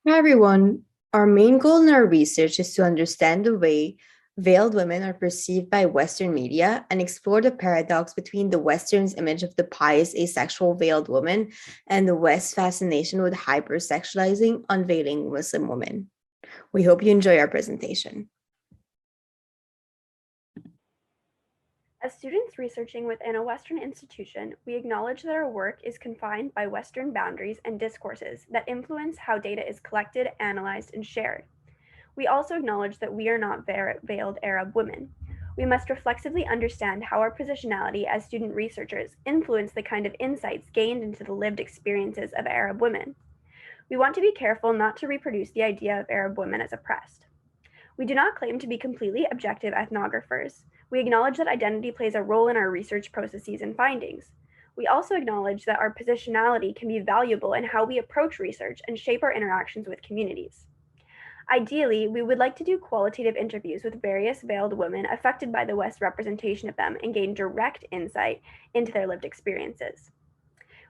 Hi everyone. Our main goal in our research is to understand the way veiled women are perceived by Western media and explore the paradox between the Western's image of the pious asexual veiled woman and the West's fascination with hypersexualizing unveiling Muslim women. We hope you enjoy our presentation. As students researching within a Western institution, we acknowledge that our work is confined by Western boundaries and discourses that influence how data is collected, analyzed, and shared. We also acknowledge that we are not veiled Arab women. We must reflexively understand how our positionality as student researchers influence the kind of insights gained into the lived experiences of Arab women. We want to be careful not to reproduce the idea of Arab women as oppressed. We do not claim to be completely objective ethnographers. We acknowledge that identity plays a role in our research processes and findings. We also acknowledge that our positionality can be valuable in how we approach research and shape our interactions with communities. Ideally, we would like to do qualitative interviews with various veiled women affected by the West's representation of them and gain direct insight into their lived experiences.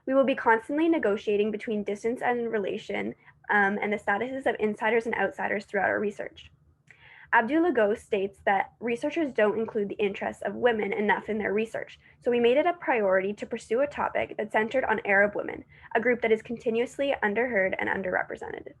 We will be constantly negotiating between distance and relation and the statuses of insiders and outsiders throughout our research. Abdul Lagos states that researchers don't include the interests of women enough in their research, so we made it a priority to pursue a topic that centered on Arab women, a group that is continuously underheard and underrepresented.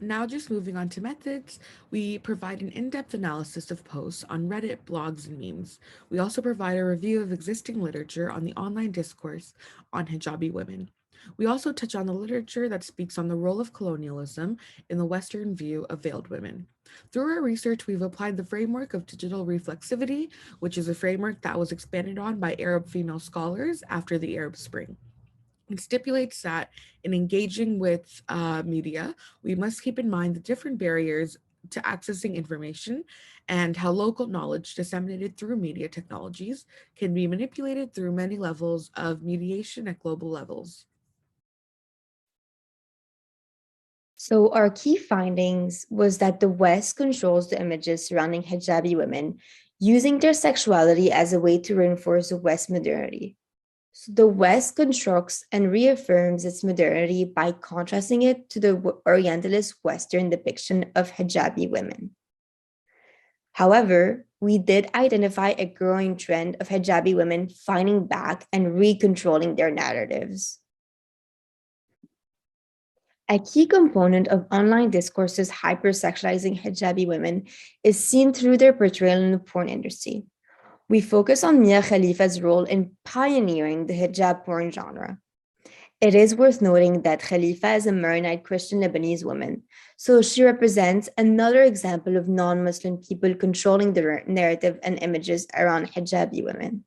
Now, just moving on to methods, we provide an in depth analysis of posts on Reddit, blogs, and memes. We also provide a review of existing literature on the online discourse on hijabi women. We also touch on the literature that speaks on the role of colonialism in the Western view of veiled women. Through our research, we've applied the framework of digital reflexivity, which is a framework that was expanded on by Arab female scholars after the Arab Spring. It stipulates that in engaging with media, we must keep in mind the different barriers to accessing information and how local knowledge disseminated through media technologies can be manipulated through many levels of mediation at global levels. So our key findings was that the West controls the images surrounding hijabi women, using their sexuality as a way to reinforce the West modernity. So the West constructs and reaffirms its modernity by contrasting it to the Orientalist Western depiction of hijabi women. However, we did identify a growing trend of hijabi women fighting back and recontrolling their narratives. A key component of online discourses hypersexualizing hijabi women is seen through their portrayal in the porn industry. We focus on Mia Khalifa's role in pioneering the hijab porn genre. It is worth noting that Khalifa is a Maronite Christian Lebanese woman, so she represents another example of non Muslim people controlling the narrative and images around hijabi women.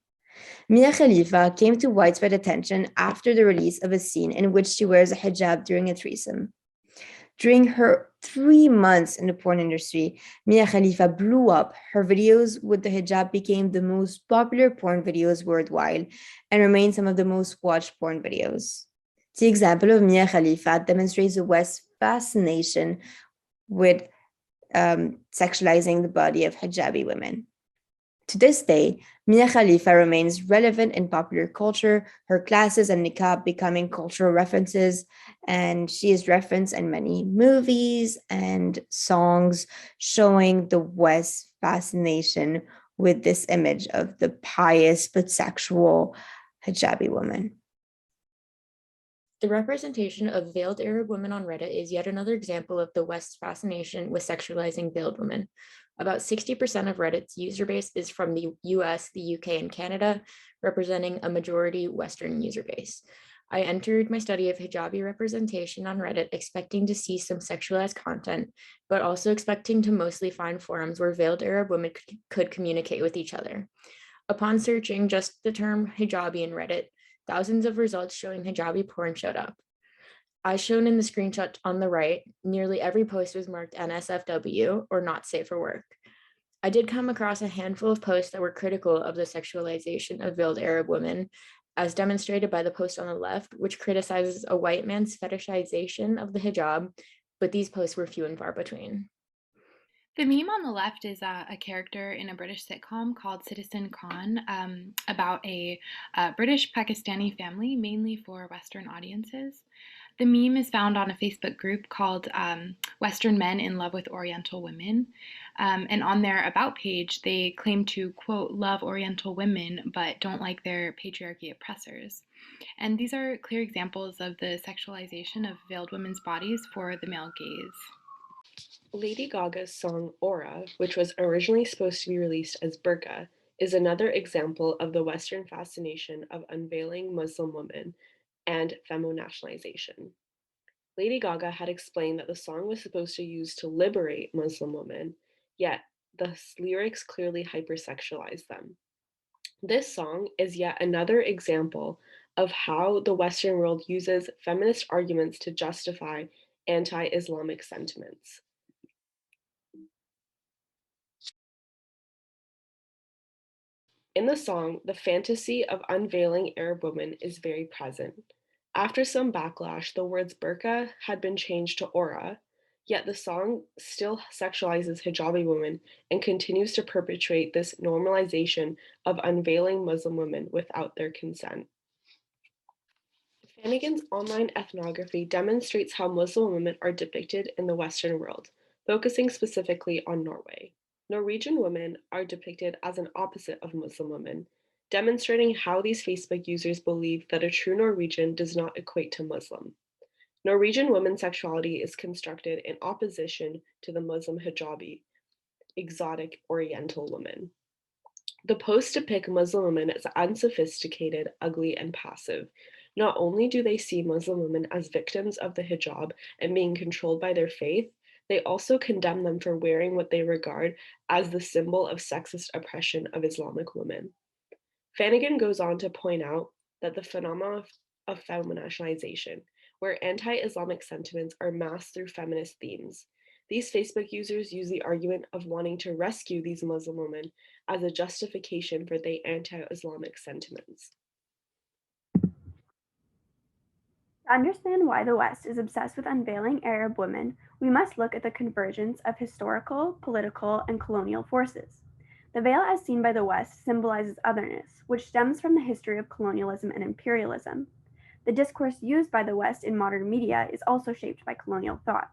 Mia Khalifa came to widespread attention after the release of a scene in which she wears a hijab during a threesome. During her 3 months in the porn industry, Mia Khalifa blew up. Her videos with the hijab became the most popular porn videos worldwide and remain some of the most watched porn videos. The example of Mia Khalifa demonstrates the West's fascination with sexualizing the body of hijabi women. To this day, Mia Khalifa remains relevant in popular culture, her classes and niqab becoming cultural references, and she is referenced in many movies and songs showing the West's fascination with this image of the pious but sexual hijabi woman. The representation of veiled Arab women on Reddit is yet another example of the West's fascination with sexualizing veiled women. About 60% of Reddit's user base is from the US, the UK, and Canada, representing a majority Western user base. I entered my study of hijabi representation on Reddit expecting to see some sexualized content, but also expecting to mostly find forums where veiled Arab women could communicate with each other. Upon searching just the term hijabi in Reddit, thousands of results showing hijabi porn showed up. As shown in the screenshot on the right, nearly every post was marked NSFW or not safe for work. I did come across a handful of posts that were critical of the sexualization of veiled Arab women, as demonstrated by the post on the left, which criticizes a white man's fetishization of the hijab, but these posts were few and far between. The meme on the left is a character in a British sitcom called Citizen Khan, about a British Pakistani family, mainly for Western audiences. The meme is found on a Facebook group called Western Men in Love with Oriental Women. And on their About page, they claim to, quote, love Oriental women, but don't like their patriarchy oppressors. And these are clear examples of the sexualization of veiled women's bodies for the male gaze. Lady Gaga's song Aura, which was originally supposed to be released as Burqa, is another example of the Western fascination of unveiling Muslim women and femo-nationalization. Lady Gaga had explained that the song was supposed to use to liberate Muslim women, yet the lyrics clearly hypersexualize them. This song is yet another example of how the Western world uses feminist arguments to justify anti-Islamic sentiments. In the song, the fantasy of unveiling Arab women is very present. After some backlash, the words burqa had been changed to aura, yet the song still sexualizes hijabi women and continues to perpetuate this normalization of unveiling Muslim women without their consent. Flanagan's online ethnography demonstrates how Muslim women are depicted in the Western world, focusing specifically on Norway. Norwegian women are depicted as an opposite of Muslim women, demonstrating how these Facebook users believe that a true Norwegian does not equate to Muslim. Norwegian women's sexuality is constructed in opposition to the Muslim hijabi, exotic Oriental woman. The posts depict Muslim women as unsophisticated, ugly, and passive. Not only do they see Muslim women as victims of the hijab and being controlled by their faith, they also condemn them for wearing what they regard as the symbol of sexist oppression of Islamic women. Flanagan goes on to point out that the phenomenon of femo-nationalization, where anti-Islamic sentiments are masked through feminist themes. These Facebook users use the argument of wanting to rescue these Muslim women as a justification for their anti-Islamic sentiments. To understand why the West is obsessed with unveiling Arab women, we must look at the convergence of historical, political, and colonial forces. The veil as seen by the West symbolizes otherness, which stems from the history of colonialism and imperialism. The discourse used by the West in modern media is also shaped by colonial thought.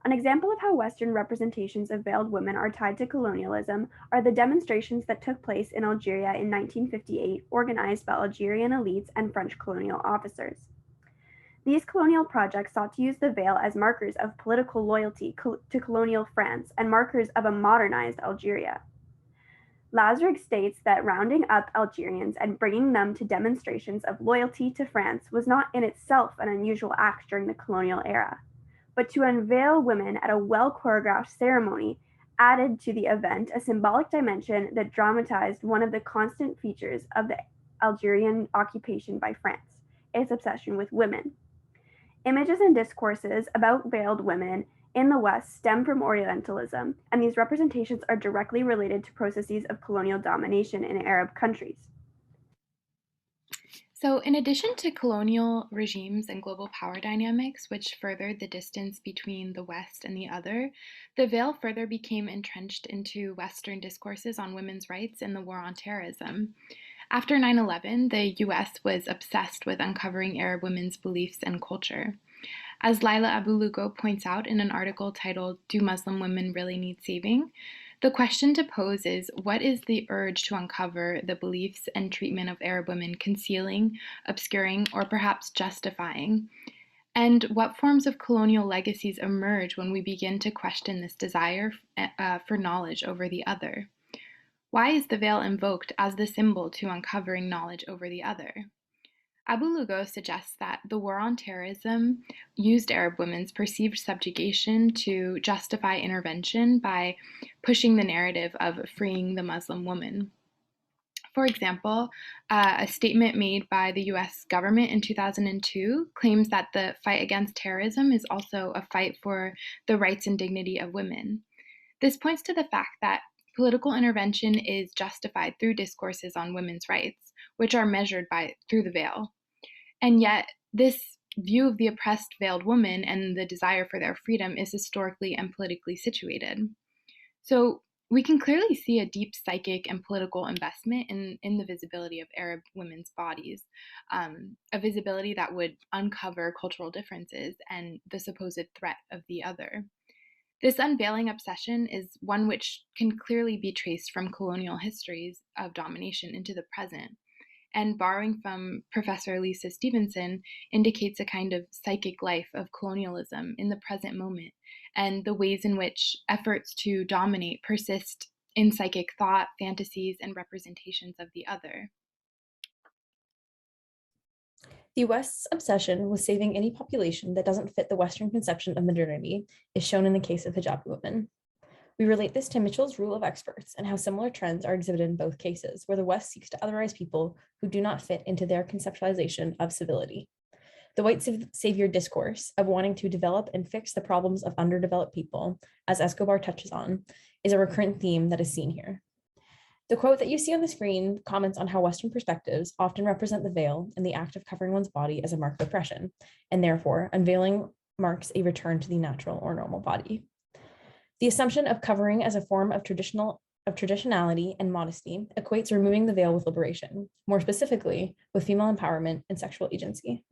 An example of how Western representations of veiled women are tied to colonialism are the demonstrations that took place in Algeria in 1958, organized by Algerian elites and French colonial officers. These colonial projects sought to use the veil as markers of political loyalty to colonial France and markers of a modernized Algeria. Lazarus states that rounding up Algerians and bringing them to demonstrations of loyalty to France was not in itself an unusual act during the colonial era, but to unveil women at a well-choreographed ceremony added to the event a symbolic dimension that dramatized one of the constant features of the Algerian occupation by France, its obsession with women. Images and discourses about veiled women in the West stem from Orientalism, and these representations are directly related to processes of colonial domination in Arab countries. So, in addition to colonial regimes and global power dynamics, which furthered the distance between the West and the other, the veil further became entrenched into Western discourses on women's rights in the war on terrorism. After 9/11, the US was obsessed with uncovering Arab women's beliefs and culture. As Laila Abu-Lugo points out in an article titled, "Do Muslim Women Really Need Saving?" The question to pose is, what is the urge to uncover the beliefs and treatment of Arab women concealing, obscuring, or perhaps justifying? And what forms of colonial legacies emerge when we begin to question this desire for knowledge over the other? Why is the veil invoked as the symbol to uncovering knowledge over the other? Abu-Lugo suggests that the war on terrorism used Arab women's perceived subjugation to justify intervention by pushing the narrative of freeing the Muslim woman. For example, a statement made by the US government in 2002 claims that the fight against terrorism is also a fight for the rights and dignity of women. This points to the fact that political intervention is justified through discourses on women's rights, which are measured through the veil. And yet, this view of the oppressed veiled woman and the desire for their freedom is historically and politically situated. So, We can clearly see a deep psychic and political investment in the visibility of Arab women's bodies, a visibility that would uncover cultural differences and the supposed threat of the other. This unveiling obsession is one which can clearly be traced from colonial histories of domination into the present, and borrowing from Professor Lisa Stevenson, indicates a kind of psychic life of colonialism in the present moment and the ways in which efforts to dominate persist in psychic thought, fantasies, and representations of the other. The West's obsession with saving any population that doesn't fit the Western conception of modernity is shown in the case of hijabi women. We relate this to Mitchell's rule of experts and how similar trends are exhibited in both cases, where the West seeks to otherize people who do not fit into their conceptualization of civility. The white savior discourse of wanting to develop and fix the problems of underdeveloped people, as Escobar touches on, is a recurrent theme that is seen here. The quote that you see on the screen comments on how Western perspectives often represent the veil and the act of covering one's body as a mark of oppression, and therefore unveiling marks a return to the natural or normal body. The assumption of covering as a form of traditionality and modesty equates removing the veil with liberation, more specifically with female empowerment and sexual agency.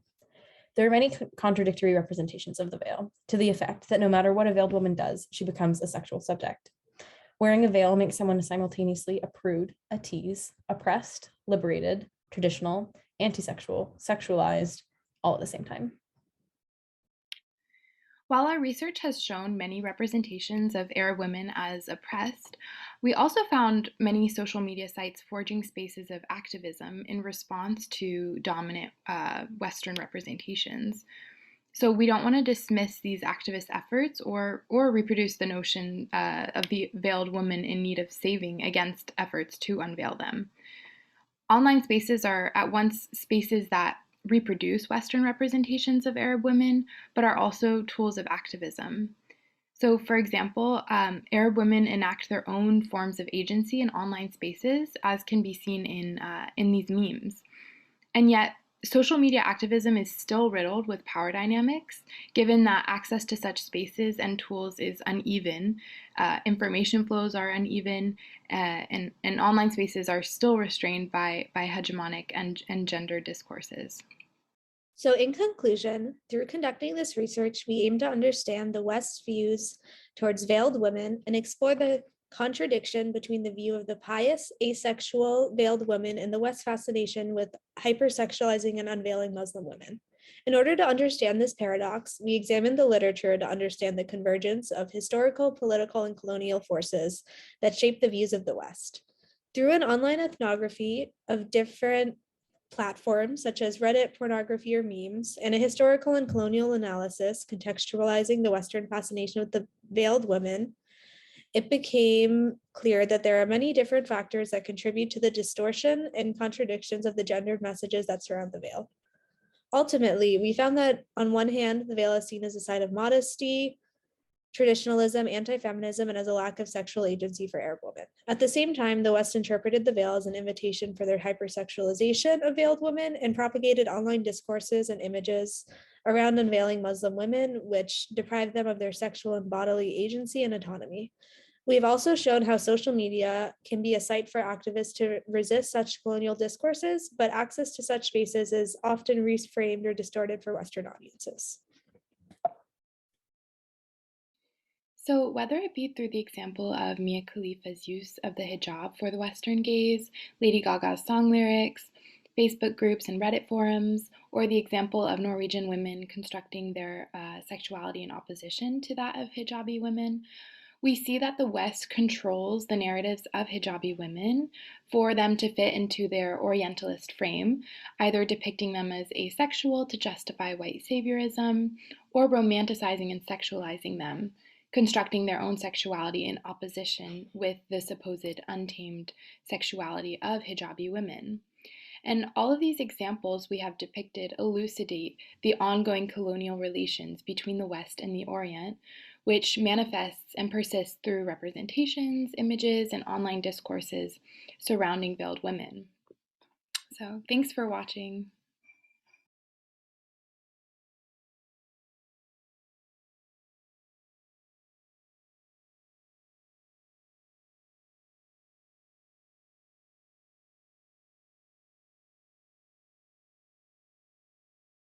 There are many contradictory representations of the veil, to the effect that no matter what a veiled woman does, she becomes a sexual subject. Wearing a veil makes someone simultaneously a prude, a tease, oppressed, liberated, traditional, anti-sexual, sexualized, all at the same time. While our research has shown many representations of Arab women as oppressed, we also found many social media sites forging spaces of activism in response to dominant Western representations. So we don't want to dismiss these activist efforts or reproduce the notion of the veiled woman in need of saving against efforts to unveil them. Online spaces are at once spaces that reproduce Western representations of Arab women, but are also tools of activism. So, for example, Arab women enact their own forms of agency in online spaces, as can be seen in these memes. And yet, social media activism is still riddled with power dynamics, given that access to such spaces and tools is uneven, information flows are uneven, and online spaces are still restrained by hegemonic and gender discourses. So in conclusion, through conducting this research, we aim to understand the West's views towards veiled women and explore the contradiction between the view of the pious, asexual, veiled women and the West's fascination with hypersexualizing and unveiling Muslim women. In order to understand this paradox, we examined the literature to understand the convergence of historical, political, and colonial forces that shape the views of the West. Through an online ethnography of different platforms such as Reddit, pornography, or memes, and a historical and colonial analysis contextualizing the Western fascination with the veiled women, it became clear that there are many different factors that contribute to the distortion and contradictions of the gendered messages that surround the veil. Ultimately, we found that on one hand, the veil is seen as a sign of modesty, traditionalism, anti-feminism, and as a lack of sexual agency for Arab women. At the same time, the West interpreted the veil as an invitation for their hypersexualization of veiled women and propagated online discourses and images around unveiling Muslim women, which deprived them of their sexual and bodily agency and autonomy. We've also shown how social media can be a site for activists to resist such colonial discourses, but access to such spaces is often reframed or distorted for Western audiences. So, whether it be through the example of Mia Khalifa's use of the hijab for the Western gaze, Lady Gaga's song lyrics, Facebook groups and Reddit forums, or the example of Norwegian women constructing their sexuality in opposition to that of hijabi women, we see that the West controls the narratives of hijabi women for them to fit into their Orientalist frame, either depicting them as asexual to justify white saviorism, or romanticizing and sexualizing them, constructing their own sexuality in opposition with the supposed untamed sexuality of hijabi women. And all of these examples we have depicted elucidate the ongoing colonial relations between the West and the Orient, which manifests and persists through representations, images, and online discourses surrounding veiled women. So thanks for watching.